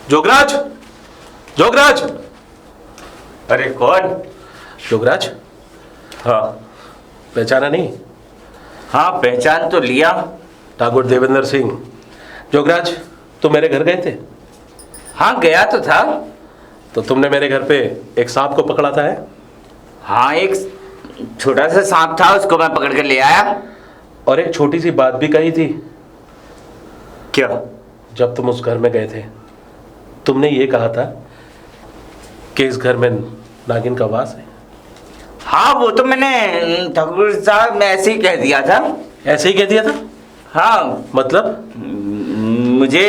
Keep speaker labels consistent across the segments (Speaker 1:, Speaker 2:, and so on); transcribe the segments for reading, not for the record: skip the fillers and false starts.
Speaker 1: जोगराज, जोगराज।
Speaker 2: अरे कौन?
Speaker 1: जोगराज,
Speaker 2: हाँ
Speaker 1: पहचाना नहीं?
Speaker 2: हाँ, पहचान तो लिया।
Speaker 1: ठाकुर देवेंद्र सिंह। जोगराज, तुम मेरे घर गए थे?
Speaker 2: हाँ गया तो था।
Speaker 1: तो तुमने मेरे घर पे एक सांप को पकड़ा था है?
Speaker 2: हाँ, एक छोटा सा सांप था, उसको मैं पकड़ कर ले आया।
Speaker 1: और एक छोटी सी बात भी कही थी।
Speaker 2: क्या?
Speaker 1: जब तुम उस घर में गए थे तुमने ये कहा था कि इस घर में नागिन का वास है।
Speaker 2: हाँ, वो तो मैंने ठाकुर साहब में ऐसे ही कह दिया था।
Speaker 1: ऐसे ही कह दिया था?
Speaker 2: हाँ,
Speaker 1: मतलब?
Speaker 2: मुझे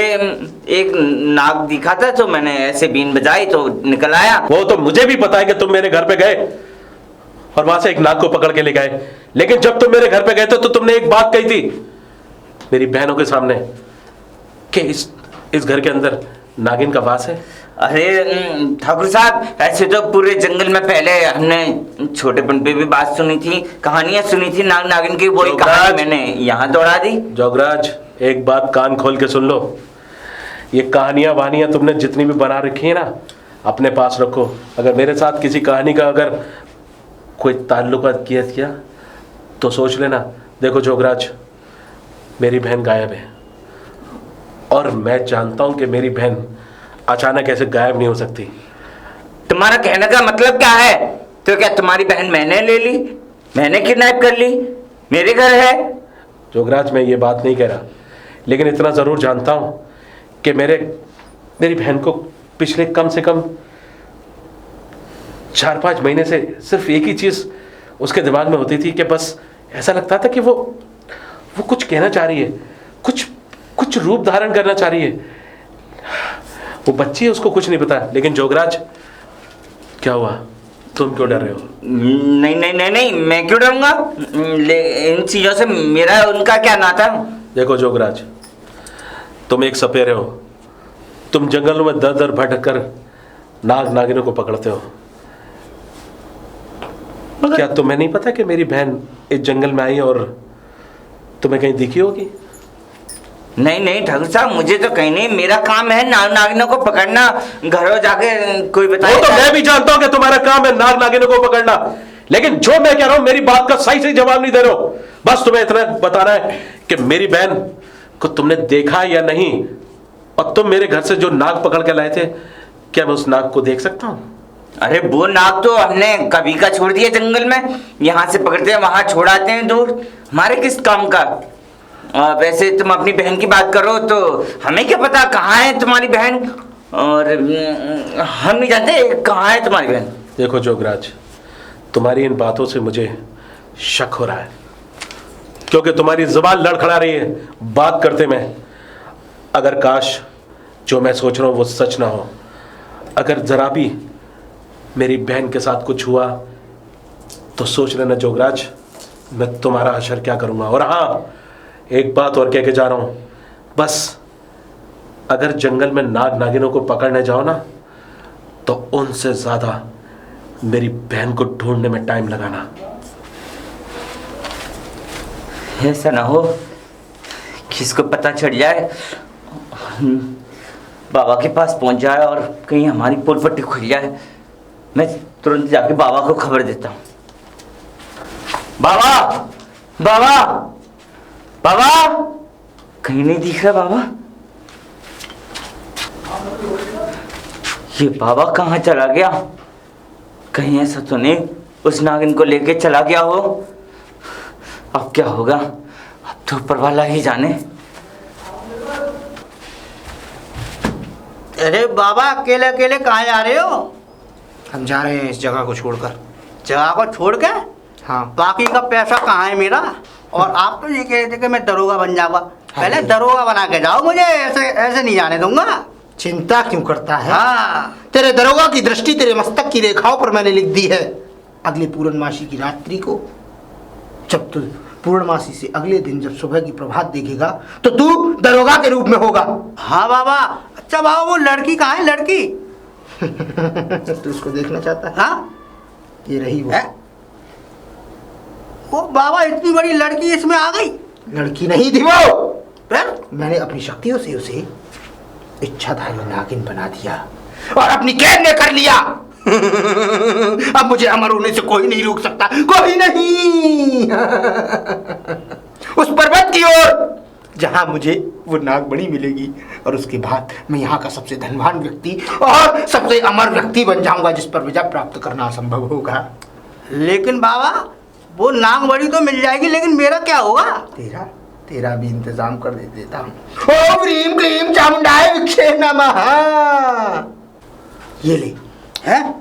Speaker 2: एक नाग दिखा था तो मैंने ऐसे बीन बजाई तो निकल आया।
Speaker 1: वो तो मुझे भी पता है कि तुम मेरे घर पे गए और वहां से एक नाग को पकड़ के ले गए, लेकिन जब तुम मेरे घर पे गए थे तो तुमने एक बात कही थी मेरी बहनों के सामने कि इस घर के अंदर नागिन का वास है।
Speaker 2: अरे ठाकुर साहब, ऐसे तो पूरे जंगल में पहले हमने छोटेपन पे भी बात सुनी थी, कहानियां सुनी थी नाग नागिन की, वही कहानी मैंने यहाँ दौड़ा दी।
Speaker 1: जोगराज, एक बात कान खोल के सुन लो। ये कहानियां वानियां तुमने जितनी भी बना रखी है ना, अपने पास रखो। अगर मेरे साथ किसी कहानी का अगर कोई ताल्लुकात किया तो सोच लेना। देखो जोगराज, मेरी बहन गायब है और मैं जानता हूं कि मेरी बहन अचानक ऐसे गायब नहीं हो सकती।
Speaker 2: तुम्हारा कहने का मतलब क्या है? तो क्या तुम्हारी बहन मैंने ले ली, मैंने किडनैप कर ली, मेरे घर है?
Speaker 1: जोगराज, मैं ये बात नहीं कह रहा, लेकिन इतना ज़रूर जानता हूं कि मेरी बहन को पिछले कम से कम 4-5 महीने से सिर्फ एक ही चीज़ उसके दिमाग में होती थी कि बस ऐसा लगता था कि वो कुछ कहना चाह रही है, कुछ रूप धारण करना चाह रही है। वो बच्ची है, उसको कुछ नहीं पता। लेकिन जोगराज, क्या हुआ? तुम क्यों डर रहे हो?
Speaker 2: नहीं नहीं नहीं नहीं, मैं क्यों डरूंगा? इन चीजों से मेरा उनका क्या नाता?
Speaker 1: देखो जोगराज, तुम एक सपेरे हो। तुम जंगलों में दर दर भटक कर नाग नागिनों को पकड़ते हो। क्या तुम्हें नहीं पता कि मेरी बहन इस जंगल में आई और तुम्हें कहीं दिखी होगी?
Speaker 2: नहीं नहीं ठाकुर साहब, मुझे तो कहीं नहीं, मेरा काम है नाग नागिनों को पकड़ना, घरों जाके कोई बताए।
Speaker 1: वो तो मैं भी जानता हूं कि तुम्हारा काम है नाग नागिनों को पकड़ना, लेकिन जो मैं कह रहा हूं मेरी बात का सही जवाब नहीं दे रहे हो। बस तुम्हें इतना बताना है कि मेरी बहन को तुमने देखा या नहीं, और तुम मेरे घर से जो नाग पकड़ के लाए थे, क्या मैं उस नाग को देख सकता हूं?
Speaker 2: अरे वो नाग तो हमने कभी का छोड़ दिया जंगल में, यहाँ से पकड़ते हैं वहां छोड़ाते हैं दूर, हमारे किस काम का? वैसे तुम अपनी बहन की बात करो तो हमें क्या पता कहाँ है तुम्हारी बहन, और हम नहीं जानते कहाँ है तुम्हारी बहन।
Speaker 1: देखो जोगराज, तुम्हारी इन बातों से मुझे शक हो रहा है, क्योंकि तुम्हारी जुबान लड़खड़ा रही है बात करते में। अगर काश जो मैं सोच रहा हूँ वो सच ना हो, अगर जरा भी मेरी बहन के साथ कुछ हुआ तो सोच लेना जोगराज, मैं तुम्हारा हशर क्या करूँगा। और हाँ, एक बात और कह के जा रहा हूँ, बस अगर जंगल में नाग नागिनों को पकड़ने जाओ ना, तो उनसे ज़्यादा मेरी बहन को ढूंढने में टाइम लगाना।
Speaker 2: ऐसा ना हो किसको पता चल जाए, बाबा के पास पहुंच जाए और कहीं हमारी पोल पट्टी खुल जाए। मैं तुरंत जाके बाबा को खबर देता हूँ। बाबा, बाबा, बाबा, कहीं नहीं दिख रहा बाबा। ये बाबा कहाँ चला गया? कहीं ऐसा तो नहीं उस नागिन को लेके चला गया हो? अब क्या होगा? अब तो ऊपर वाला ही जाने।
Speaker 3: अरे बाबा, अकेले अकेले कहाँ जा रहे हो? हम जा रहे हैं इस जगह को छोड़कर। जगह को छोड़ के? हाँ। बाकी का पैसा कहाँ है मेरा? और आप तो ये कह रहे थे कि मैं दरोगा बन जाऊंगा। पहले दरोगा बना के जाओ, मुझे ऐसे ऐसे नहीं जाने दूंगा।
Speaker 4: चिंता क्यों करता है?
Speaker 3: हाँ।
Speaker 4: तेरे दरोगा की दृष्टि तेरे मस्तक की रेखाओं पर मैंने लिख दी है। अगले पूर्णमासी की रात्रि को, जब तू पूर्णमासी से अगले दिन जब सुबह की प्रभात देखेगा तो तू दरोगा के रूप में होगा।
Speaker 3: हाँ बाबा। अच्छा बाबा, वो लड़की कहाँ है? लड़की
Speaker 4: तू उसको देखना चाहता है?
Speaker 3: हाँ,
Speaker 4: ये रही वो।
Speaker 3: वो बाबा, इतनी बड़ी लड़की इसमें आ गई?
Speaker 4: लड़की नहीं थी वो,
Speaker 3: फिर?
Speaker 4: मैंने अपनी शक्तियों से उसे इच्छाधारी नागिन बना दिया और अपनी कैद में कर लिया। अब मुझे अमर होने से कोई नहीं रोक सकता, कोई नहीं। उस पर्वत की ओर जहां मुझे वो नागमणि मिलेगी और उसके बाद मैं यहाँ का सबसे धनवान व्यक्ति और सबसे अमर व्यक्ति बन जाऊंगा, जिस पर विजय प्राप्त करना असंभव होगा।
Speaker 3: लेकिन बाबा वो नागमणि तो मिल जाएगी, लेकिन मेरा क्या होगा?
Speaker 4: तेरा भी इंतजाम कर देता हूँ। ओम ह्रीम क्लीम चामुंडाय विक्षे नमः। ये ले, हैं?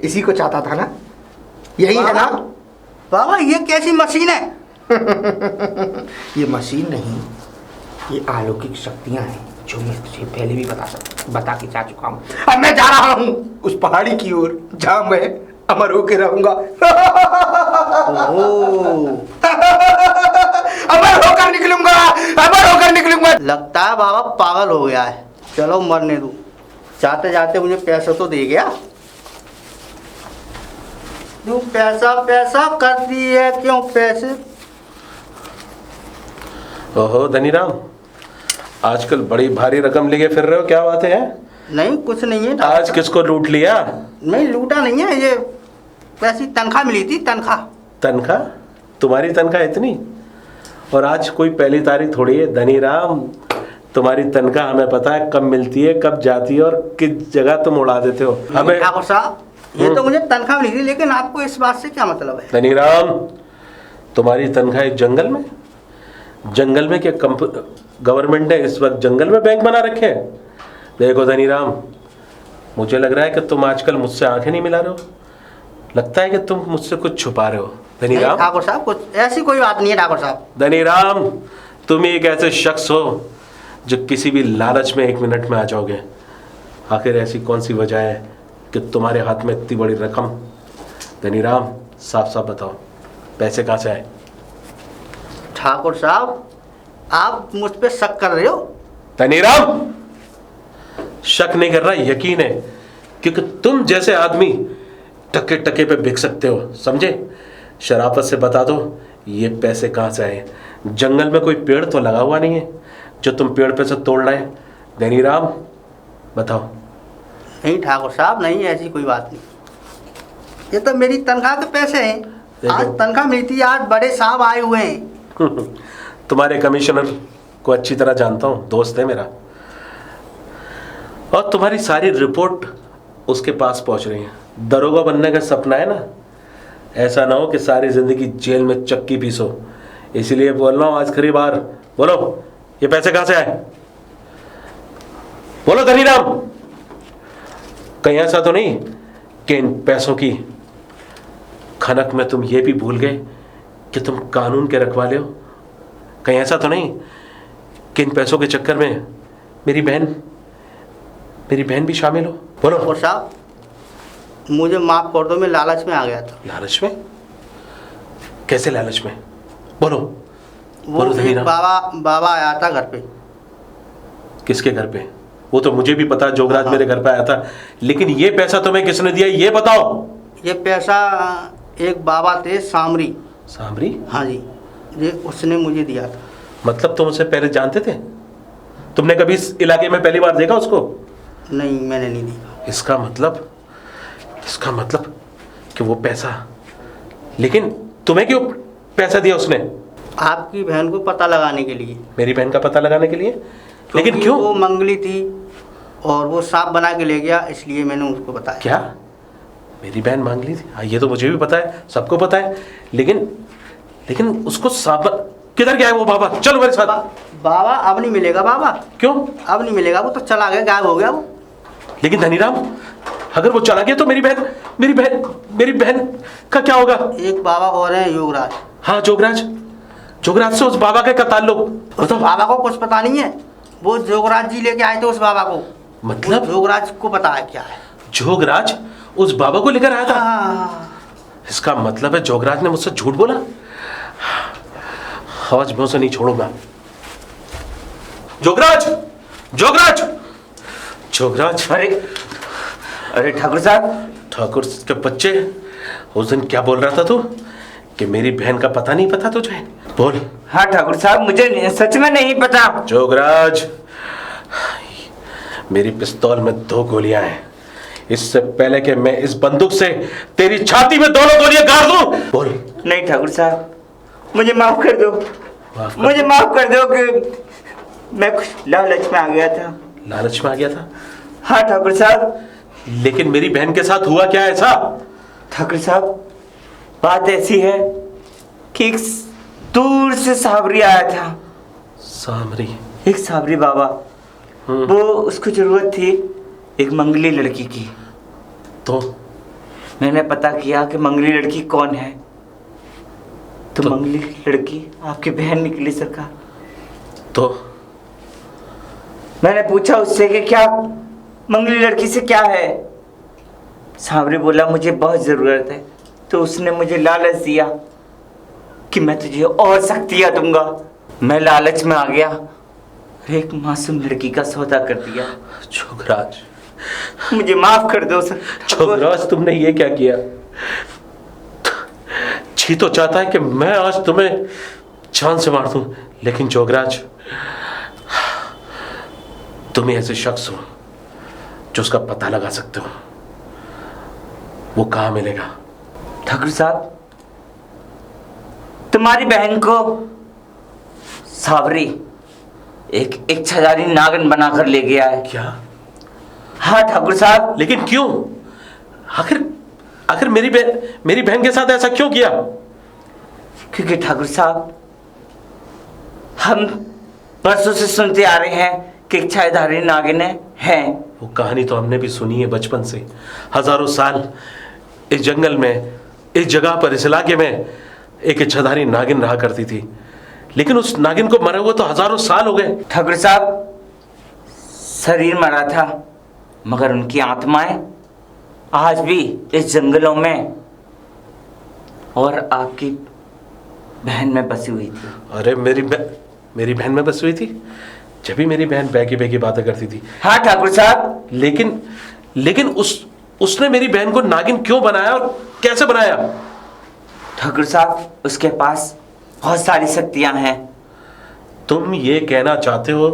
Speaker 4: इसी को चाहता था ना, यही है ना?
Speaker 3: बाबा ये कैसी मशीन है?
Speaker 4: ये मशीन नहीं, ये अलौकिक शक्तियां हैं जो मैं तुझे पहले भी बता के जा चुका हूँ। अब मैं जा रहा हूँ उस पहाड़ी की ओर जहाँ मैं अमर होके रहूंगा। अमर होकर निकलूंगा, अमर होकर निकलूंगा।
Speaker 3: लगता है बाबा पागल हो गया है। चलो मरने दो, जाते जाते मुझे पैसा तो दे गया। तू पैसा पैसा करती है क्यों पैसे?
Speaker 1: ओहो धनीराम, आजकल बड़ी भारी रकम लेके फिर रहे हो, क्या बात है?
Speaker 3: नहीं कुछ नहीं है।
Speaker 1: आज किसको लूट लिया?
Speaker 3: नहीं लूटा नहीं है, ये वैसी तनख्वाह मिली थी। तनख्वाह?
Speaker 1: तनख्वाह? तुम्हारी तनख्वाह इतनी? और आज कोई पहली तारीख थोड़ी है धनीराम। तुम्हारी तनख्वाह हमें पता है कब मिलती है, कब जाती है और किस जगह तुम उड़ा देते हो हमें।
Speaker 3: ठाकुर साहब ये तो मुझे तनख्वाह मिली थी, लेकिन आपको इस बात से क्या मतलब है?
Speaker 1: धनीराम, तुम्हारी तनख्वाह एक जंगल में? जंगल में क्या गवर्नमेंट ने इस वक्त जंगल में बैंक बना रखे हैं? देखो धनीराम, मुझे लग रहा है कि तुम आजकल मुझसे आंखें नहीं मिला रहे हो। लगता है कि तुम मुझसे कुछ छुपा रहे हो धनीराम।
Speaker 3: ठाकुर साहब कुछ ऐसी कोई बात नहीं है। ठाकुर साहब
Speaker 1: धनीराम, तुम एक ऐसे शख्स हो जो किसी भी लालच में 1 मिनट में आ जाओगे। आखिर ऐसी कौन सी वजह है कि तुम्हारे हाथ में इतनी बड़ी रकम? धनीराम साफ साफ बताओ, पैसे कहाँ से आए?
Speaker 3: ठाकुर साहब आप मुझ पे शक कर रहे हो?
Speaker 1: धनीराम, शक नहीं कर रहा, यकीन है, क्योंकि तुम जैसे आदमी टके टके पे बिक सकते हो, समझे? शराफत से बता दो, ये पैसे कहाँ से आए? जंगल में कोई पेड़ तो लगा हुआ नहीं है जो तुम पेड़ पे से तोड़ रहे हैं। धनीराम बताओ।
Speaker 3: नहीं ठाकुर साहब नहीं, ऐसी कोई बात नहीं। ये तो मेरी तनख्वाह के पैसे हैं। आज तनख्वाह मिली थी, आज बड़े साहब आए हुए हैं।
Speaker 1: तुम्हारे कमिश्नर को अच्छी तरह जानता हूँ, दोस्त है मेरा, और तुम्हारी सारी रिपोर्ट उसके पास पहुंच रही है। दरोगा बनने का सपना है ना, ऐसा ना हो कि सारी जिंदगी जेल में चक्की पीसो। इसलिए बोल रहा हूँ आज खरी बार, बोलो ये पैसे कहाँ से आए? बोलो धनीराम। कहीं ऐसा तो नहीं कि इन पैसों की खनक में तुम ये भी भूल गए कि तुम कानून के रखवाले हो? कहीं ऐसा तो नहीं कि इन पैसों के चक्कर में मेरी बहन भी शामिल हो? बोलो।
Speaker 3: ठाकुर साहब मुझे माफ कर दो, मैं लालच में आ गया था।
Speaker 1: लालच में? कैसे लालच में? बोलो।
Speaker 3: वो एक बाबा आया था घर पे।
Speaker 1: किसके घर पे? वो तो मुझे भी पता, जोगराज मेरे घर पे आया था, लेकिन ये पैसा तुम्हें किसने दिया ये बताओ। ये
Speaker 3: पैसा एक बाबा थे सामरी।
Speaker 1: सामरी?
Speaker 3: हाँ जी, ये उसने मुझे दिया था।
Speaker 1: मतलब तुम उसे पहले जानते थे? तुमने कभी इस इलाके में पहली बार देखा उसको?
Speaker 3: नहीं मैंने नहीं देखा।
Speaker 1: इसका मतलब कि वो पैसा, लेकिन तुम्हें क्यों पैसा दिया उसने?
Speaker 3: आपकी बहन को पता लगाने के लिए।
Speaker 1: मेरी बहन का पता लगाने के लिए? लेकिन क्यों?
Speaker 3: वो मंगली थी और वो सांप बना के ले गया, इसलिए मैंने उसको बताया।
Speaker 1: क्या मेरी बहन मंगली थी? हाँ ये तो मुझे भी पता है, सबको पता है, लेकिन उसको सांप किधर गया है वो बाबा? चलो मेरे साथ।
Speaker 3: बाबा अब नहीं मिलेगा। बाबा
Speaker 1: क्यों
Speaker 3: अब नहीं मिलेगा? वो तो चला गया, गायब हो गया वो।
Speaker 1: लेकिन धनीराम अगर वो चला गया तो मेरी बहन का क्या होगा?
Speaker 3: एक बाबा और है योगराज।
Speaker 1: हाँ जोगराज से उस बाबा का क्या ताल्लुक?
Speaker 3: तो बाबा को कुछ पता नहीं है, वो जोगराज जी लेके आए थे उस बाबा को।
Speaker 1: मतलब
Speaker 3: जोगराज को पता है क्या है?
Speaker 1: जोगराज उस बाबा को लेकर आया था?
Speaker 3: हाँ।
Speaker 1: इसका मतलब है जोगराज ने मुझसे झूठ बोला। आज मैं उसे नहीं छोड़ूंगा। जोगराज।
Speaker 2: अरे ठाकुर साहब।
Speaker 1: ठाकुर के बच्चे, उस दिन क्या बोल रहा था तू कि मेरी बहन का पता नहीं पता तुझे? बोल
Speaker 2: हाँ ठाकुर साहब, मुझे सच में नहीं पता।
Speaker 1: जोगराज, मेरी पिस्तौल में 2 गोलियां हैं। इससे पहले कि मैं इस बंदूक से तेरी छाती में दोनों गोलियां गाड़ दूं, बोल।
Speaker 2: नहीं ठाकुर साहब, मुझे माफ कर दो।
Speaker 1: माफ कर
Speaker 2: मुझे माफ कर दो कि मैं कुछ लालच में आ गया था।
Speaker 1: लालच में आ गया था?
Speaker 2: हाँ ठाकुर साहब।
Speaker 1: लेकिन मेरी बहन के साथ हुआ क्या ऐसा?
Speaker 2: ठाकुर साहब, बात ऐसी है कि एक दूर से साबरी आया था।
Speaker 1: सामरी?
Speaker 2: एक साबरी बाबा, वो उसको जरूरत थी एक मंगली लड़की की।
Speaker 1: तो
Speaker 2: मैंने पता किया कि मंगली लड़की कौन है, तो मंगली लड़की आपकी बहन निकली सरकार।
Speaker 1: तो
Speaker 2: मैंने पूछा उससे कि क्या मंगली लड़की से क्या है। साबरी बोला मुझे बहुत जरूरत है। तो उसने मुझे लालच दिया कि मैं तुझे और शक्तियां दूंगा। मैं लालच में आ गया, एक मासूम लड़की का सौदा कर दिया।
Speaker 1: जोगराज,
Speaker 2: मुझे माफ कर दो सर।
Speaker 1: जोगराज, तुमने ये क्या किया? जी तो चाहता है कि मैं आज तुम्हें जान से मार दूं, लेकिन जोगराज, तुम ही ऐसे शख्स हो जो उसका पता लगा सकते हो। वो कहां मिलेगा?
Speaker 2: ठाकुर साहब, तुम्हारी बहन को साबरी एक इच्छाधारी नागिन बनाकर ले गया है।
Speaker 1: क्या?
Speaker 2: हाँ ठाकुर साहब।
Speaker 1: लेकिन क्यों? आखिर आखिर मेरी बहन के साथ ऐसा क्यों किया?
Speaker 2: क्योंकि ठाकुर साहब, हम बरसों से सुनते आ रहे हैं कि इच्छाधारी नागिन है।
Speaker 1: वो कहानी तो हमने भी सुनी है बचपन से। हजारों साल इस जंगल में, इस जगह पर, इस इलाके में एक इच्छाधारी नागिन रहा करती थी। लेकिन उस नागिन को मरे हुए तो हजारों साल हो गए।
Speaker 2: ठाकुर साहब, शरीर मरा था मगर उनकी आत्माएं आज भी इस जंगलों में और आपकी बहन में बसी हुई थी।
Speaker 1: अरे मेरी बहन में बसी हुई थी? जब भी मेरी बहन बैकी बैकी बातें करती थी।
Speaker 2: हाँ ठाकुर साहब।
Speaker 1: लेकिन उसने मेरी बहन को नागिन क्यों बनाया और कैसे बनाया?
Speaker 2: ठाकुर साहब, उसके पास बहुत सारी शक्तियां हैं।
Speaker 1: तुम ये कहना चाहते हो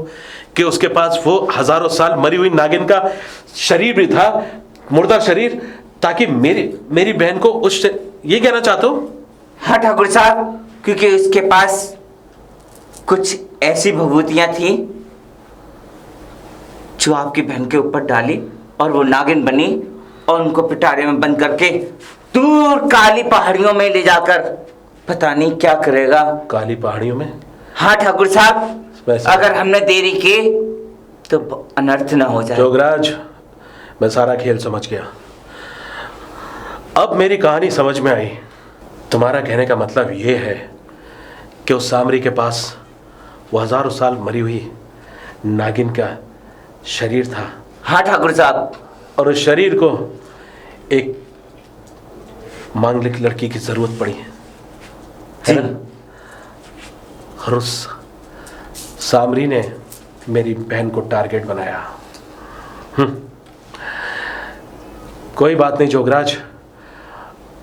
Speaker 1: कि उसके पास वो हजारों साल मरी हुई नागिन का शरीर भी था, मुर्दा शरीर, ताकि मेरी बहन को ये कहना चाहते हो?
Speaker 2: हाँ ठाकुर साहब, क्योंकि उसके पास कुछ ऐसी भभूतियां थी जो आपकी बहन के ऊपर डाली और वो नागिन बनी और उनको पिटारे में बंद करके दूर काली पहाड़ियों में ले जाकर पता नहीं क्या करेगा।
Speaker 1: काली पहाड़ियों में?
Speaker 2: हाँ ठाकुर साहब, अगर हमने देरी की तो अनर्थ ना हो जाए।
Speaker 1: जोगराज, मैं सारा खेल समझ गया। अब मेरी कहानी समझ में आई। तुम्हारा कहने का मतलब ये है कि उस सामरी के पास वो हजारों साल मरी हुई नागिन का शरीर था।
Speaker 2: हाँ ठाकुर साहब।
Speaker 1: और उस शरीर को एक मांगलिक लड़की की जरूरत पड़ी है ना? और उस सामरी ने मेरी बहन को टारगेट बनाया। कोई बात नहीं जोगराज,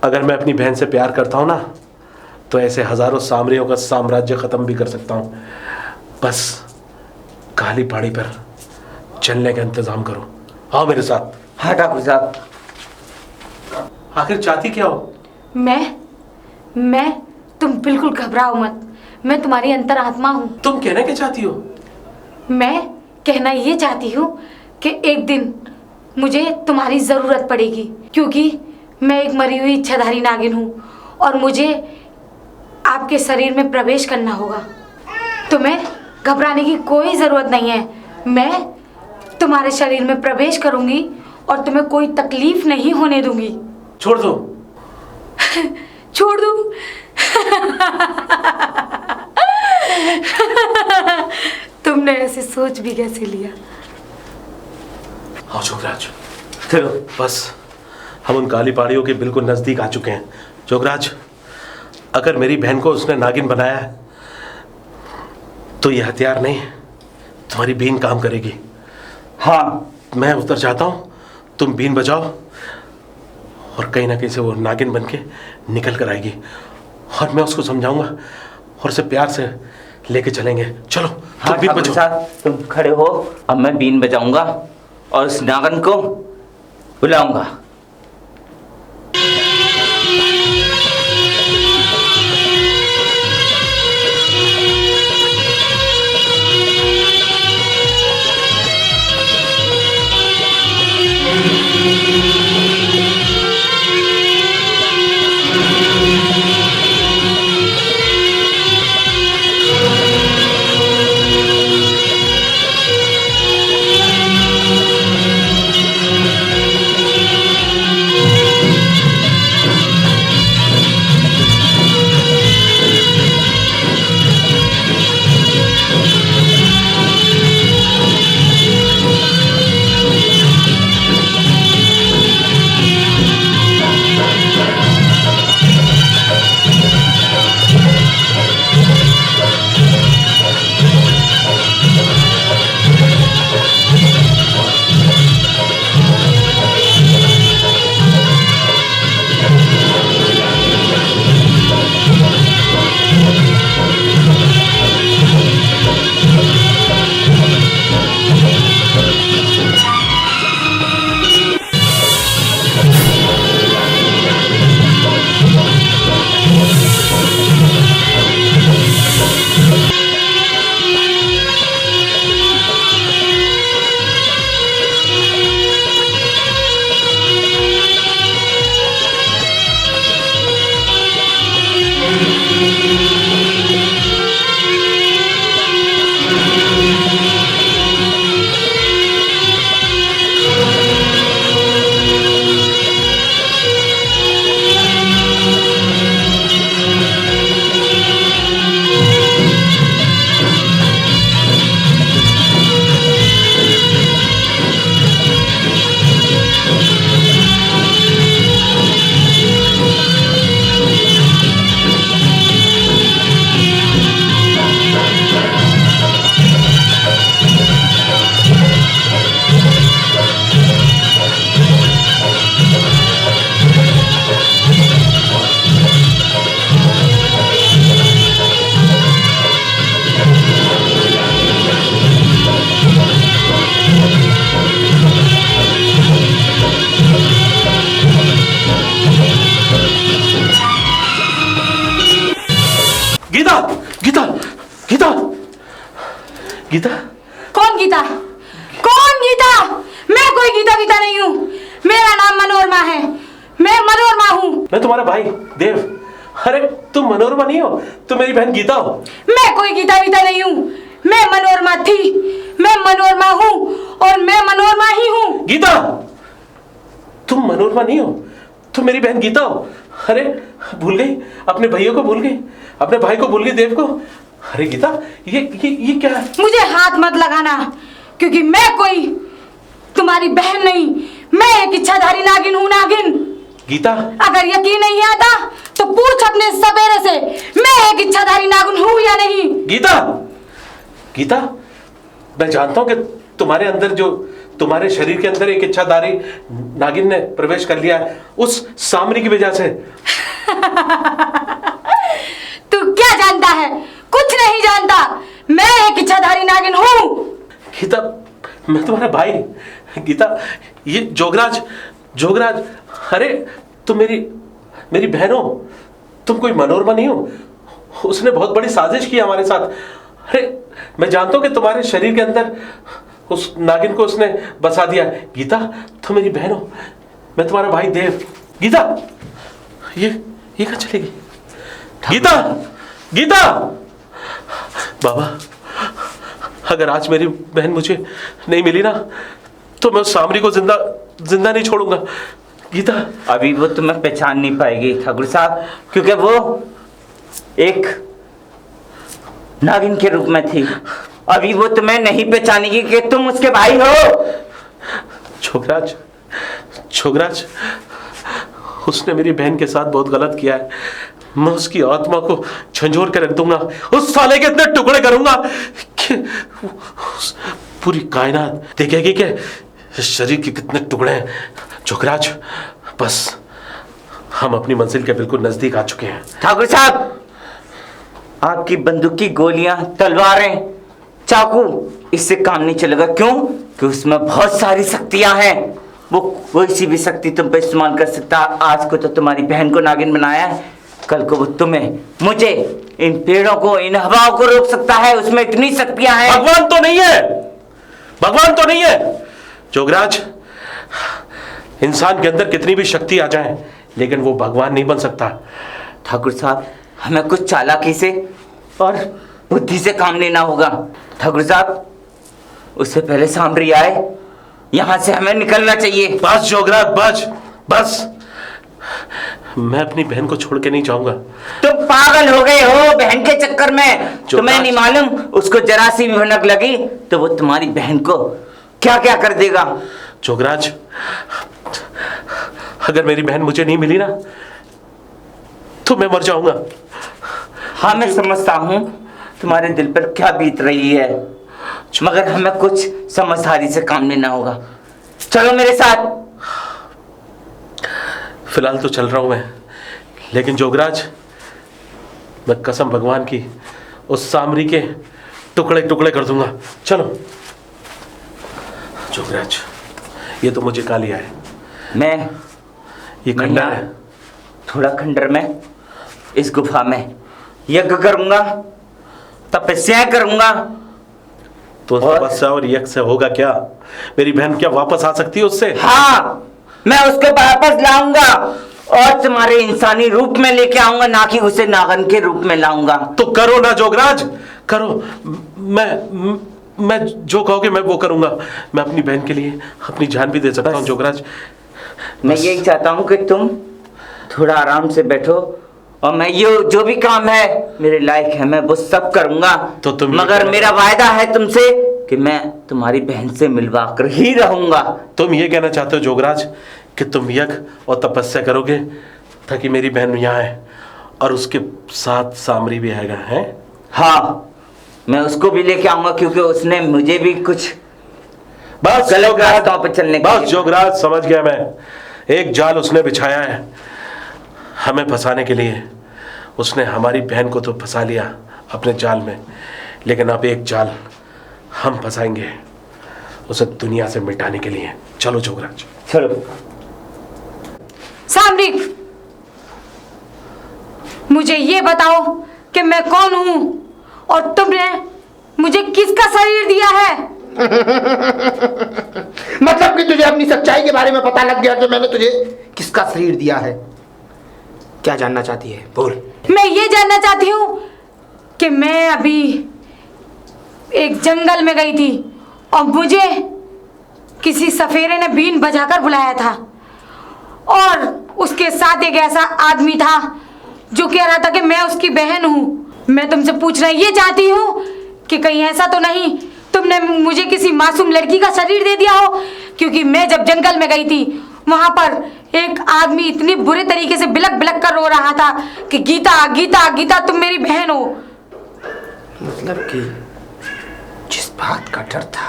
Speaker 1: अगर मैं अपनी बहन से प्यार करता हूं ना, तो ऐसे हजारों सामरियों का साम्राज्य खत्म भी कर सकता हूं। बस काली पहाड़ी पर चलने का इंतजाम करो। आओ मेरे साथ।
Speaker 2: हाँ ठाकुर साहब।
Speaker 1: आखिर चाहती क्या हो?
Speaker 5: मैं तुम बिल्कुल घबराओ मत। मैं तुम्हारी अंतरात्मा हूँ।
Speaker 1: तुम कहना क्या चाहती हो?
Speaker 5: मैं कहना ये चाहती हूँ कि एक दिन मुझे तुम्हारी ज़रूरत पड़ेगी, क्योंकि मैं एक मरी हुई इच्छाधारी नागिन हूँ और मुझे आपके शरीर में प्रवेश करना होगा। तुम्हें घबराने की कोई ज़रूरत नहीं है। मैं तुम्हारे शरीर में प्रवेश करूँगी और तुम्हें कोई तकलीफ नहीं होने दूँगी।
Speaker 1: छोड़ दो।
Speaker 5: छोड़ दूँ? तुमने ऐसे सोच भी कैसे लिया?
Speaker 1: आओ जोगराज, चलो। बस हम उन काली पहाड़ियों के बिल्कुल नजदीक आ चुके हैं। जोगराज, अगर मेरी बहन को उसने नागिन बनाया है तो ये हथियार नहीं, तुम्हारी बीन काम करेगी।
Speaker 2: हाँ,
Speaker 1: मैं उतर जाता हूँ, तुम बीन बजाओ और कहीं ना कहीं से वो नागिन बन के निकल कर आएगी और मैं उसको समझाऊंगा और उसे प्यार से लेके चलेंगे। चलो
Speaker 2: हाँ
Speaker 1: तुम बीन
Speaker 2: ठाकुर
Speaker 1: बजाओ।
Speaker 2: साहब, तुम खड़े हो, अब मैं बीन बजाऊंगा और उस नागन को बुलाऊंगा।
Speaker 1: गीता, गीता, गीता, गीता।
Speaker 5: कौन गीता? कौन गीता? मैं कोई गीता गीता नहीं हूँ। मेरा नाम मनोरमा है, मैं मनोरमा हूँ।
Speaker 1: मैं तुम्हारा भाई देव। अरे तुम मनोरमा नहीं हो, तुम मेरी बहन गीता हो।
Speaker 5: मैं कोई गीता गीता नहीं हूँ, मैं मनोरमा थी, मैं मनोरमा हूँ और मैं मनोरमा ही हूँ।
Speaker 1: गीता, तुम मनोरमा नहीं हो, तुम मेरी बहन गीता हो। अरे भूल गई, अपने भैया को भूल गई, अपने भाई को भूल गई, देव को। अरे गीता, ये क्या है?
Speaker 5: मुझे हाथ मत लगाना, क्योंकि मैं कोई तुम्हारी बहन नहीं, मैं एक इच्छाधारी नागिन हूँ, नागिन।
Speaker 1: गीता,
Speaker 5: अगर यकीन नहीं आता तो पूछ अपने सपेरे से, मैं एक इच्छाधारी नागिन हूँ या नहीं।
Speaker 1: गीता, गीता, मैं जानता हूं कि तुम्हारे अंदर जो तुम्हारे शरीर के अंदर एक इच्छाधारी नागिन ने प्रवेश कर लिया है, उस सामरी की वजह से।
Speaker 5: तू क्या जानता है? कुछ नहीं जानता। मैं एक इच्छाधारी नागिन हूँ।
Speaker 1: गीता, मैं तुम्हारा भाई। गीता, ये जोगराज, जोगराज, अरे तुम मेरी बहन हो, तुम कोई मनोरमा नहीं हो। उसने बहुत बड़ी साजिश की हमारे साथ। अरे मैं जानता हूं कि तुम्हारे शरीर के अंदर उस नागिन को उसने बसा दिया। गीता, तुम मेरी बहन हो, मैं तुम्हारा भाई देव। गीता, ये कहाँ चलेगी? गीता, गीता। बाबा, अगर आज मेरी बहन मुझे नहीं मिली ना, तो मैं उस सामरी को जिंदा नहीं छोड़ूंगा। गीता,
Speaker 2: अभी वो तुम्हें पहचान नहीं पाएगी ठाकुर साहब, क्योंकि वो एक नागिन के रूप में थी। अभी वो तुम्हें नहीं पहचानेगी कि तुम उसके भाई हो।
Speaker 1: छोकराज, छोकराज, उसने मेरी बहन के साथ बहुत गलत किया है। मैं उसकी आत्मा को झंझोर कर रख दूंगा, उस साले के इतने टुकड़े करूंगा कि पूरी कायनात देखेगी कि इस शरीर के कितने टुकड़े हैं। छोकराज, बस हम अपनी मंजिल के बिल्कुल नजदीक आ चुके हैं।
Speaker 2: ठाकुर साहब, आपकी बंदूक की गोलियां, तलवारें, चाकू, इससे काम नहीं चलेगा। क्यों? कि उसमें बहुत सारी शक्तियां हैं। वो कोई सी भी शक्ति तुम पे इस्तेमाल कर सकता। आज को तो तुम्हारी बहन को नागिन बनाया है, कल को वो तुम्हें, मुझे, इन पेड़ों को, इन हवाओं को रोक सकता है। उसमें इतनी शक्तियां हैं।
Speaker 1: भगवान तो नहीं है, भगवान तो नहीं है जोगराज। इंसान के अंदर कितनी भी शक्ति आ जाए, लेकिन वो भगवान नहीं बन सकता।
Speaker 2: ठाकुर साहब, हमें कुछ चालाकी से और बुद्धि से काम लेना होगा। ठाकुर साहब, उससे पहले सांबरी आए, यहां से हमें निकलना चाहिए।
Speaker 1: बस जोगराज, बस बस। मैं अपनी बहन को छोड़ के नहीं जाऊंगा।
Speaker 2: तुम पागल हो गए हो बहन के चक्कर में। तुम्हें नहीं मालूम, उसको जरा सी भी भनक लगी तो वो तुम्हारी बहन को क्या क्या कर देगा।
Speaker 1: जोगराज, अगर मेरी बहन मुझे नहीं मिली ना, तो मैं मर जाऊंगा।
Speaker 2: हाँ, मैं समझता हूं तुम्हारे दिल पर क्या बीत रही है, मगर हमें कुछ समझदारी से काम लेना होगा। चलो मेरे साथ।
Speaker 1: फिलहाल तो चल रहा हूं मैं, लेकिन जोगराज, मैं कसम भगवान की उस सामरी के टुकड़े टुकड़े कर दूंगा। चलो जोगराज, ये तो मुझे कहा लिया है।
Speaker 2: मैं
Speaker 1: ये खंडर है।
Speaker 2: थोड़ा खंडर में, इस गुफा में यज्ञ करूंगा, तपस्या करूंगा।
Speaker 1: तो तपस्या और यज्ञ से होगा क्या? मेरी बहन क्या वापस आ सकती है उससे?
Speaker 2: हाँ, मैं उसको वापस लाऊंगा और तुम्हारे इंसानी रूप में लेके आऊंगा, ना कि उसे नागन के रूप में लाऊंगा।
Speaker 1: तो करो ना जोगराज, करो। मैं जो कहोगे मैं वो करूंगा। मैं अपनी बहन के लिए अपनी जान भी दे सकता हूँ जोगराज।
Speaker 2: मैं यही चाहता हूँ कि तुम थोड़ा आराम से बैठो और मैं ये जो भी काम है मेरे लायक है, मैं वो सब करूंगा।
Speaker 1: तो तुम,
Speaker 2: मगर मेरा वायदा है तुमसे कि मैं तुम्हारी बहन से मिलवा कर ही रहूंगा।
Speaker 1: तुम ये कहना चाहते हो जोगराज कि तुम यज्ञ और तपस्या करोगे ताकि मेरी बहन यहाँ आए और उसके साथ सामरी भी आएगा, है?
Speaker 2: हाँ, मैं उसको भी लेके आऊंगा, क्योंकि उसने मुझे भी कुछ
Speaker 1: बस
Speaker 2: गलत रास्तों पर चलने के
Speaker 1: बस जोगराज, समझ गया मैं। एक जाल उसने बिछाया है हमें फंसाने के लिए। उसने हमारी बहन को तो फंसा लिया अपने जाल में, लेकिन अब एक जाल हम फंसाएंगे उसे दुनिया से मिटाने के लिए। चलो जोगराज,
Speaker 2: चलो।
Speaker 5: सामरी, मुझे ये बताओ कि मैं कौन हूं और तुमने मुझे किसका शरीर दिया है?
Speaker 4: मतलब कि तुझे अपनी सच्चाई के बारे में पता लग गया कि मैंने तुझे किसका शरीर दिया है। क्या जानना चाहती है, बोल।
Speaker 5: मैं ये जानना चाहती हूँ कि मैं अभी एक जंगल में गई थी और मुझे किसी सफेरे ने बीन बजाकर बुलाया था और उसके साथ एक ऐसा आदमी था जो कह रहा था कि मैं उसकी बहन हूँ। मैं तुमसे पूछना ये चाहती हूँ कि कहीं ऐसा तो नहीं तुमने मुझे किसी मासूम लड़की का शरीर दे दिया हो, क्योंकि मैं जब जंगल में गई थी वहां पर एक आदमी इतनी बुरे तरीके से बिलक बिलक कर रो रहा था कि गीता गीता गीता तुम मेरी बहन हो।
Speaker 4: मतलब कि जिस बात का डर था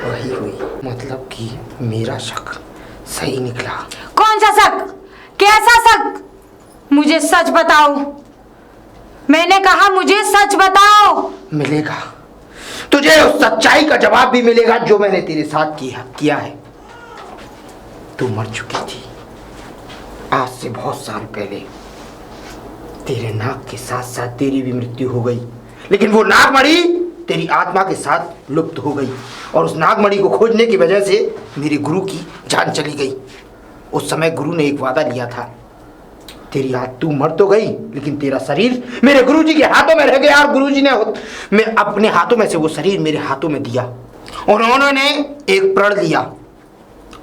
Speaker 4: वही हुई। मतलब कि मेरा शक सही निकला।
Speaker 5: कौन सा शक? कैसा शक? मुझे सच बताओ। मैंने कहा मुझे सच बताओ।
Speaker 4: मिलेगा तुझे, उस सच्चाई का जवाब भी मिलेगा जो मैंने तेरे साथ किया है। तू मर चुकी थी आज से बहुत साल पहले। तेरे नाग के साथ साथ तेरी भी मृत्यु हो गई, लेकिन वो नागमणि तेरी आत्मा के साथ लुप्त हो गई और उस नागमणि को खोजने की वजह से मेरे गुरु की जान चली गई। उस समय गुरु ने एक वादा लिया था, तेरी तू मर तो गई लेकिन तेरा शरीर मेरे गुरुजी के हाथों में रह गया और गुरुजी ने मैं अपने हाथों में से वो शरीर मेरे हाथों में दिया और उन्होंने एक प्रण लिया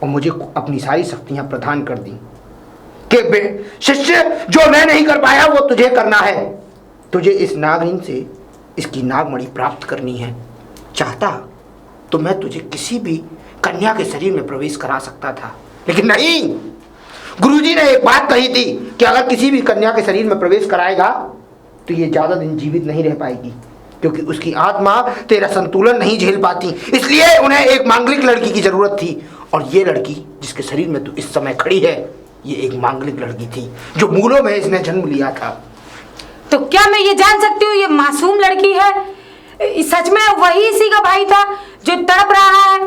Speaker 4: और मुझे अपनी सारी शक्तियां प्रदान कर दी कि शिष्य जो मैं नहीं कर पाया वो तुझे करना है। तुझे इस नागिन से इसकी नागमणि प्राप्त करनी है। चाहता तो मैं तुझे किसी भी कन्या के शरीर में प्रवेश करा सकता था, लेकिन नहीं। गुरुजी ने एक बात कही थी कि अगर किसी भी कन्या के शरीर में प्रवेश कराएगा तो ये ज्यादा दिन जीवित नहीं रह पाएगी, क्योंकि उसकी आत्मा तेरा संतुलन नहीं झेल पाती। इसलिए उन्हें एक मांगलिक लड़की की जरूरत थी और ये लड़की जिसके शरीर में तू इस समय खड़ी है ये एक मांगलिक लड़की थी जो मूलों में इसने जन्म लिया था।
Speaker 5: तो क्या मैं ये जान सकती हूँ ये मासूम लड़की है? सच में वही इसी का भाई था जो तड़प रहा है?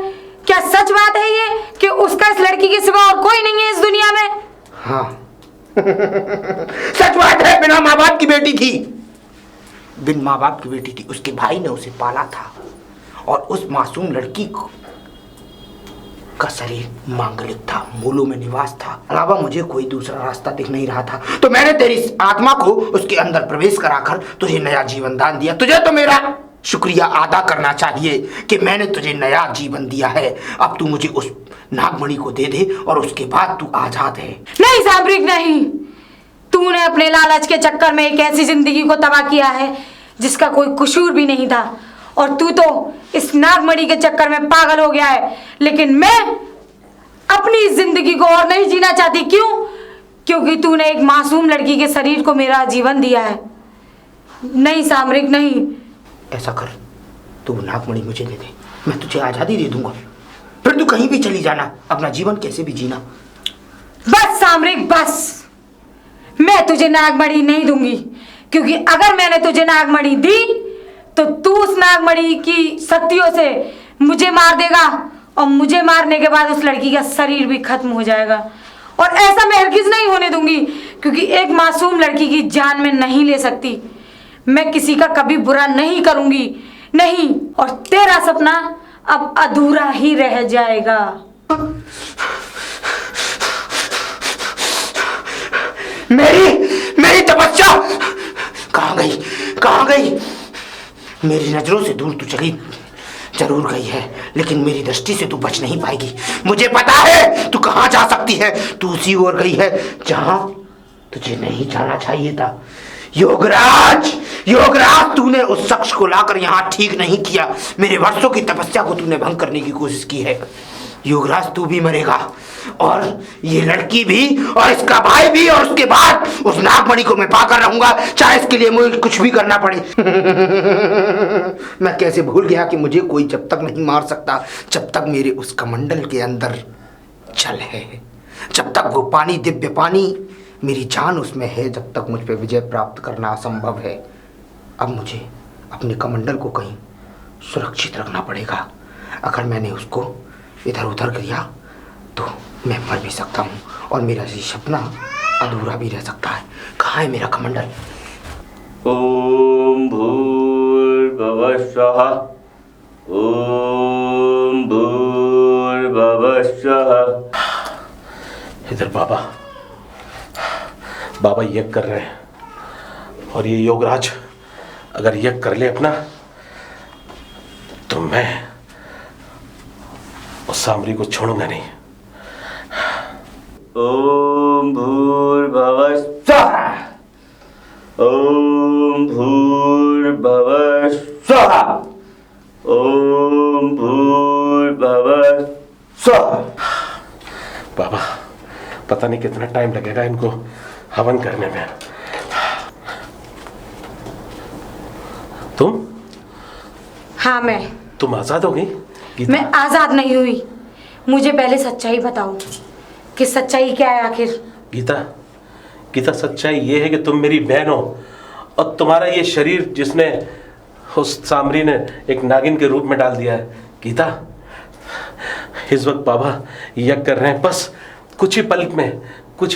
Speaker 5: क्या सच बात है ये कि उसका इस लड़की के सिवा और कोई नहीं है इस दुनिया में?
Speaker 4: हाँ सच बात है, बिना माँ बाप की बेटी थी, बिन माँ बाप की बेटी थी। उसके भाई ने उसे पाला था और उस मासूम लड़की का शरीर मांगलिक था, मूलों में निवास था। अलावा मुझे कोई दूसरा रास्ता दिख नहीं रहा था, तो मैंने तेरी इस आत्मा को उसके अंदर प्रवेश कराकर तुझे नया जीवन दान दिया। तुझे तो मेरा शुक्रिया अदा करना चाहिए कि मैंने तुझे नया जीवन दिया है। अब तू मुझे उस नागमणि को दे दे और उसके बाद तू आजाद है।
Speaker 5: नहीं सामरिक नहीं, तूने अपने लालच के चक्कर में एक ऐसी जिंदगी को तबाह किया है जिसका कोई कसूर भी नहीं था, और तू तो इस नागमणि के चक्कर में पागल हो गया है। लेकिन मैं अपनी इस जिंदगी को और नहीं जीना चाहती। क्यों? क्योंकि तूने एक मासूम लड़की के शरीर को मेरा जीवन दिया है। नहीं सामरिक नहीं।
Speaker 4: ऐसा कर, तू नागमणि मुझे दे दे, मैं तुझे आजादी दे दूंगा। फिर तू कहीं भी चली जाना, अपना जीवन कैसे भी जीना।
Speaker 5: बस सामरिक बस, मैं तुझे नागमणि नहीं दूंगी, क्योंकि अगर मैंने तुझे नागमणि दी तो तू उस नागमणि की शक्तियों से मुझे मार देगा, और मुझे मारने के बाद उस लड़की का शरीर भी खत्म हो जाएगा। और ऐसा मैं हरगिज नहीं होने दूंगी, क्योंकि एक मासूम लड़की की जान मैं नहीं ले सकती। मैं किसी का कभी बुरा नहीं करूंगी, नहीं। और तेरा सपना अब अधूरा ही रह जाएगा।
Speaker 4: मेरी तपस्या कहाँ गई, कहाँ गई? मेरी नजरों से दूर तू चली जरूर गई है, लेकिन मेरी दृष्टि से तू बच नहीं पाएगी। मुझे पता है तू कहाँ जा सकती है। तू उसी ओर गई है जहां तुझे नहीं जाना चाहिए था। योगराज, योगराज, तूने उस शख्स को लाकर यहाँ ठीक नहीं किया। मेरे वर्षों की तपस्या को तूने भंग करने की कोशिश की है। योगराज, तू भी मरेगा, और ये लड़की भी, और इसका भाई भी, और उसके बाद उस नागमणि को मैं पाकर रहूंगा, चाहे इसके लिए मुझे कुछ भी करना पड़े। मैं कैसे भूल गया कि मुझे कोई जब तक नहीं मार सकता जब तक मेरे उस कमंडल के अंदर जल है, जब तक वो पानी, दिव्य पानी, मेरी जान उसमें है, जब तक मुझ पर विजय प्राप्त करना असंभव है। अब मुझे अपने कमंडल को कहीं सुरक्षित रखना पड़ेगा। अगर मैंने उसको इधर उधर किया तो मैं मर भी सकता हूँ, और मेरा ये सपना अधूरा भी रह सकता है। कहाँ है मेरा कमंडल?
Speaker 2: ओम भूर्भुवः स्वः, ओम भूर्भुवः स्वः।
Speaker 1: इधर बाबा यज्ञ कर रहे हैं, और ये योगराज अगर यज्ञ कर ले अपना, तो मैं उस सामरी को छोड़ूंगा नहीं।
Speaker 2: ओम भूर्भुवः स्वः, ओम भूर्भुवः स्वः, ओम भूर्भुवः स्वः।
Speaker 1: बाबा पता नहीं कितना टाइम लगेगा इनको हवन करने में। तुम?
Speaker 5: हाँ मैं।
Speaker 1: तुम आजाद हो गई?
Speaker 5: मैं आजाद नहीं हुई। मुझे पहले सच्चाई बताओ कि सच्चाई क्या है आखिर।
Speaker 1: गीता, सच्चाई ये है कि तुम मेरी बहन हो, और तुम्हारा ये शरीर जिसने उस सामरी ने एक नागिन के रूप में डाल दिया है। गीता, इस वक्त बाबा यज्ञ कर रहे हैं, बस कुछ ही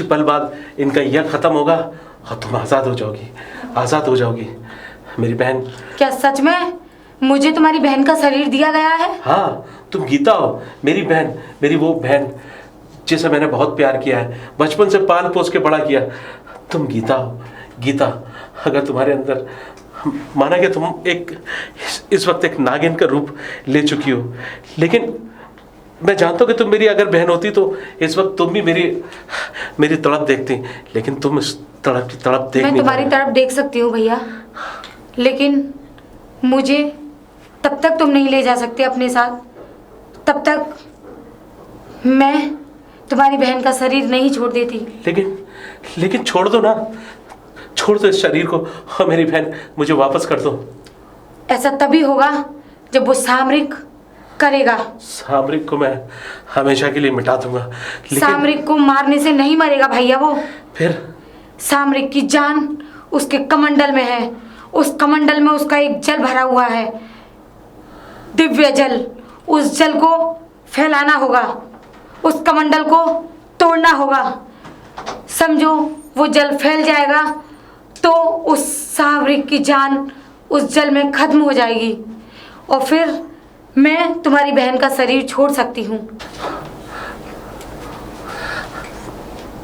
Speaker 1: पल बाद इनका यज्ञ खत्म होगा और तुम आजाद हो जाओगी मेरी बहन।
Speaker 5: क्या सच में मुझे तुम्हारी बहन का शरीर दिया गया है?
Speaker 1: हाँ, तुम गीता हो, मेरी बहन, मेरी वो बहन जिसे मैंने बहुत प्यार किया है, बचपन से पाल पोस के बड़ा किया। तुम गीता हो। गीता, अगर तुम्हारे अंदर, माना कि तुम इस वक्त एक नागिन का रूप ले चुकी हो, लेकिन मैं जानता हूँ कि तुम मेरी अगर बहन होती तो इस वक्त तुम भी मेरी तड़प देखती, लेकिन तुम इस तड़प की तड़प देख नहीं।
Speaker 5: मैं तुम्हारी तड़प देख सकती हूँ भैया, लेकिन मुझे तब तक तुम नहीं ले जा सकते अपने साथ, तब तक मैं तुम्हारी बहन का शरीर नहीं छोड़ देती।
Speaker 1: लेकिन छोड़ दो ना, छोड़ दो इस शरीर को, और मेरी बहन मुझे वापस कर दो।
Speaker 5: ऐसा तभी होगा जब वो सामरिक करेगा।
Speaker 1: सामरिक को मैं हमेशा के लिए मिटा दूंगा।
Speaker 5: सामरिक को मारने से नहीं मरेगा भैया वो।
Speaker 1: फिर?
Speaker 5: सामरिक की जान उसके कमंडल में है। उस कमंडल में उसका एक जल भरा हुआ है, दिव्य जल। उस जल को फैलाना होगा, उस कमंडल को तोड़ना होगा। समझो वो जल फैल जाएगा तो उस सावरिक की जान उस जल में खत्म हो जाएगी और फिर मैं तुम्हारी बहन का शरीर छोड़ सकती हूँ।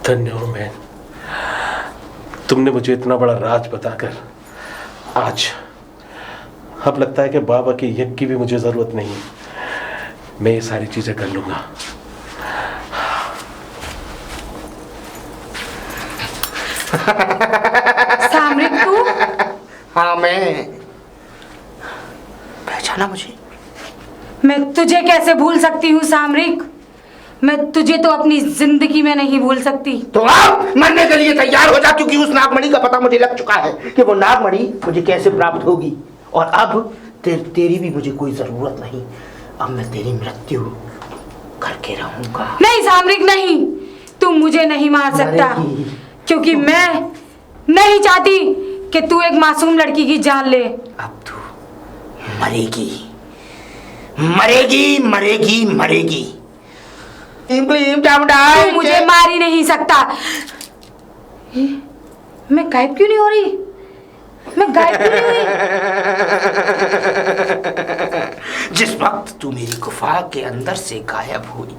Speaker 1: धन्य हो बहन, तुमने मुझे इतना बड़ा राज बताकर आज अब लगता है कि बाबा के यज्ञ की भी मुझे जरूरत नहीं। मैं ये सारी चीजें कर लूंगा।
Speaker 5: सामरिक तू?
Speaker 4: हाँ मैं। पहचाना मुझे?
Speaker 5: मैं तुझे कैसे भूल सकती हूँ सामरिक? मैं तुझे तो अपनी जिंदगी में नहीं भूल सकती।
Speaker 4: तो अब मरने के लिए तैयार हो जा, क्योंकि उस नागमणि का पता मुझे लग चुका है कि वो नागमणि मुझे कैसे प्राप्त होगी। और अब तेरी भी मुझे कोई जरूरत नहीं। अब मैं तेरी मृत्यु करके रहूंगा।
Speaker 5: नहीं सामरिक नहीं, तू मुझे नहीं मार सकता, क्योंकि मैं नहीं चाहती कि तू एक मासूम लड़की की जान ले।
Speaker 4: अब तू मरेगी, मरेगी, मरेगी, मरेगी।
Speaker 5: तू मुझे मार ही नहीं सकता। मैं गायब क्यों नहीं हो रही? मैं गायब क्यों नहीं हो रही?
Speaker 4: जिस वक्त तू मेरी गुफा के अंदर से गायब हुई,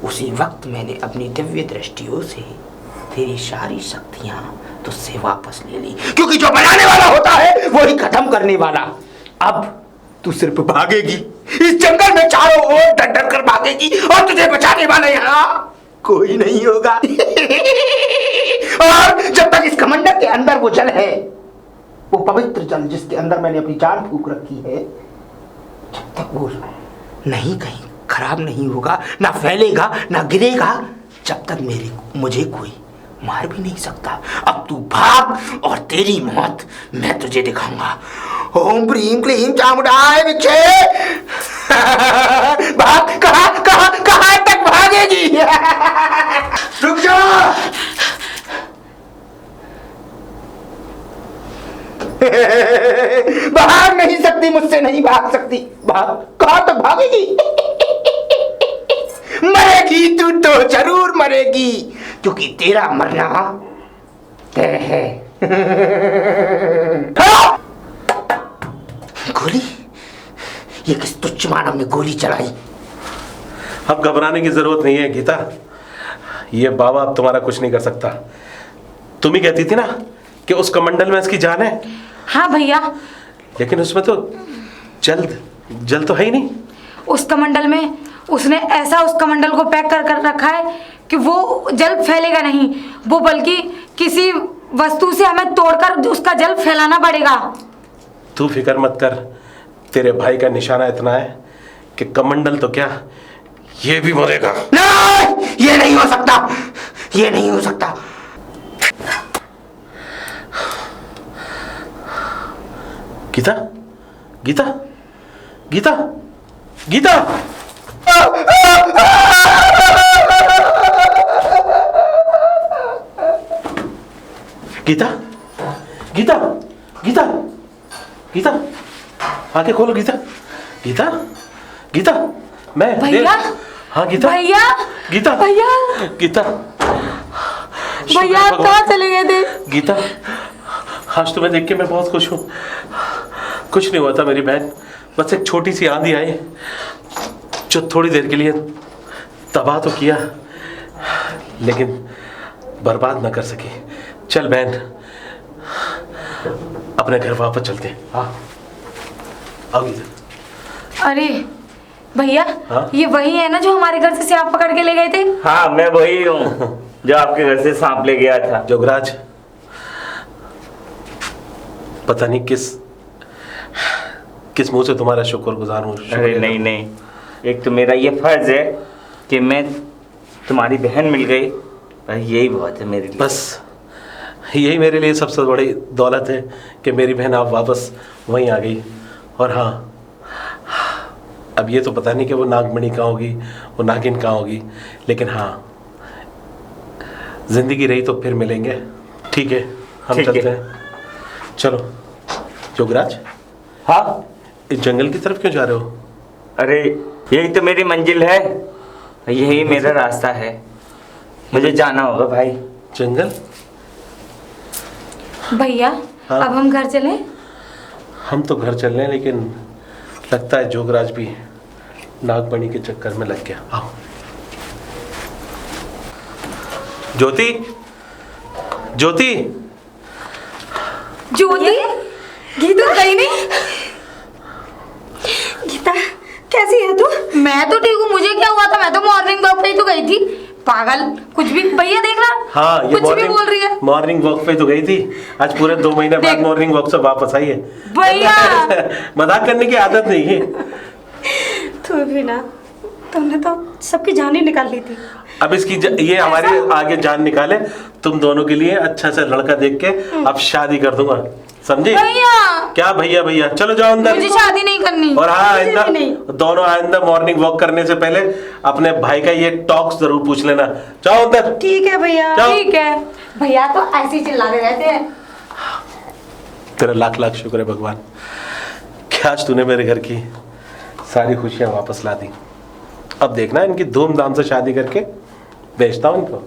Speaker 4: उसी वक्त मैंने अपनी दिव्य दृष्टियों से तेरी सारी शक्तियां तुझसे वापस ले ली, क्योंकि जो बनाने वाला होता है वो ही खत्म करने वाला। अब तू सिर्फ भागेगी, इस जंगल में चारों ओर डर डर कर भागेगी और तुझे बचाने वाला यहाँ कोई नहीं होगा। और जब तक इस कमंडल के अंदर वो जल है, वो पवित्र जल जिसके अंदर मैंने अपनी जान फूंक रखी है, जब तक वो नहीं कहीं खराब नहीं होगा, ना फैलेगा, ना गिरेगा, जब तक मुझे कोई मार भी नहीं सकता। अब तू भाग और तेरी मौत मैं तुझे दिखाऊंगा। ओम प्रीम क्लीम चामुंडाय विचे। भाग, कहां तक भागेगी? रुक जा। भाग नहीं सकती, मुझसे नहीं भाग सकती। भाग, कहां तक भागेगी? मरेगी तू तो जरूर मरेगी, क्योंकि तेरा मरना तय है। गोली? ये किस तुच्छ मानव ने गोली चलाई?
Speaker 1: अब घबराने की जरूरत नहीं है गीता, ये बाबा अब तुम्हारा कुछ नहीं कर सकता। तुम ही कहती थी ना कि उस कमंडल में इसकी जान है।
Speaker 5: हाँ भैया,
Speaker 1: लेकिन उसमें तो जल तो है ही नहीं।
Speaker 5: उस कमंडल में उसने ऐसा उस कमंडल को पैक कर रखा है कि वो जल फैलेगा नहीं, वो बल्कि किसी वस्तु से हमें तोड़कर उसका जल फैलाना पड़ेगा।
Speaker 1: तू फिक्र मत कर, तेरे भाई का निशाना इतना है कि कमंडल तो क्या, ये भी मरेगा।
Speaker 4: नहीं, ये नहीं हो सकता, ये नहीं हो सकता।
Speaker 1: गीता, गीता, गीता, गीता। गीता, गीता, गीता, गीता, आंखें खोलो गीता, गीता, गीता, मैं
Speaker 5: भैया।
Speaker 1: हाँ गीता,
Speaker 5: भैया,
Speaker 1: गीता,
Speaker 5: भैया,
Speaker 1: गीता,
Speaker 5: भैया आप कहाँ चले गए थे?
Speaker 1: गीता, आज तुम्हें देख के मैं बहुत खुश हूँ। कुछ नहीं हुआ था मेरी बहन, बस एक छोटी सी आंधी आई जो थोड़ी देर के लिए तबाह तो किया, लेकिन बर्बाद ना कर सकी। चल बहन, अपने घर वापस चलते हैं। हाँ, आओ गीता।
Speaker 5: अरे भैया,
Speaker 1: हाँ?
Speaker 5: ये वही है ना जो हमारे घर से सांप पकड़ के ले गए थे?
Speaker 2: हाँ, मैं वही हूँ जो आपके घर से सांप ले गया था।
Speaker 1: जोगराज, पता नहीं किस मुंह से तुम्हारा शुक्रगुजार हूँ।
Speaker 2: अरे नहीं नहीं, एक तो मेरा ये फर्ज है कि मैं तुम्हारी बहन मिल गई, यही बहुत है मेरे लिए।
Speaker 1: बस यही मेरे लिए सबसे बड़ी दौलत है कि मेरी बहन आप वापस वहीं आ गई। और हाँ, अब ये तो पता नहीं कि वो नागमणि कहाँ होगी, वो नागिन कहाँ होगी, लेकिन हाँ, जिंदगी रही तो फिर मिलेंगे। ठीक है, हम
Speaker 2: ठीक है।
Speaker 1: चलते हैं। चलो योगराज,
Speaker 2: हाँ,
Speaker 1: इस जंगल की तरफ क्यों जा रहे हो?
Speaker 2: अरे यही तो मेरी मंजिल है, यही मेरा रास्ता है, मुझे जाना होगा भाई।
Speaker 1: जंगल?
Speaker 5: भैया
Speaker 1: हाँ?
Speaker 5: अब हम घर चलें?
Speaker 1: हम तो घर चल रहे हैं, लेकिन लगता है जोगराज भी नागमणि के चक्कर में लग गया। आओ ज्योति, ज्योति,
Speaker 5: ज्योति, गीता गई नहीं?
Speaker 6: गीता कैसी है तू?
Speaker 5: मैं तो ठीक हूँ, मुझे क्या हुआ था? मैं तो मॉर्निंग वॉक पे ही तो गई थी। पागल, कुछ भी भैया देख रहा।
Speaker 1: हाँ ये
Speaker 5: कुछ भी बोल रही है।
Speaker 1: मॉर्निंग वॉक पे तो गई थी, आज पूरे 2 महीने बाद
Speaker 5: देख।
Speaker 1: मॉर्निंग वॉक से वापस आई है।
Speaker 5: भैया
Speaker 1: मजाक करने की आदत नहीं है।
Speaker 6: तू भी ना, तुमने तो सबकी जान ही निकाल ली थी।
Speaker 1: अब ये हमारे आगे जान निकाले, तुम दोनों के लिए अच्छा सा लड़का देख के अब शादी कर दूंगा, समझे?
Speaker 5: भैया,
Speaker 1: क्या भैया भैया, चलो जाओ अंदर।
Speaker 5: मुझे शादी नहीं करनी।
Speaker 1: और हाँ,
Speaker 6: मुझे भी
Speaker 1: आइंदा
Speaker 6: नहीं।
Speaker 1: दोनों आइंदा मॉर्निंग वॉक करने से पहले अपने भाई का ये टॉक्स जरूर पूछ लेना। जाओ अंदर।
Speaker 6: ठीक है भैया।
Speaker 1: जाओ।
Speaker 5: ठीक है भैया, तो ऐसे ही चिल्लाते रहते हैं।
Speaker 1: तेरा लाख लाख शुक्र है भगवान कि आज तूने मेरे घर की सारी खुशियां वापस ला दी। अब देखना इनकी धूमधाम से शादी करके बेचता हूं इनको।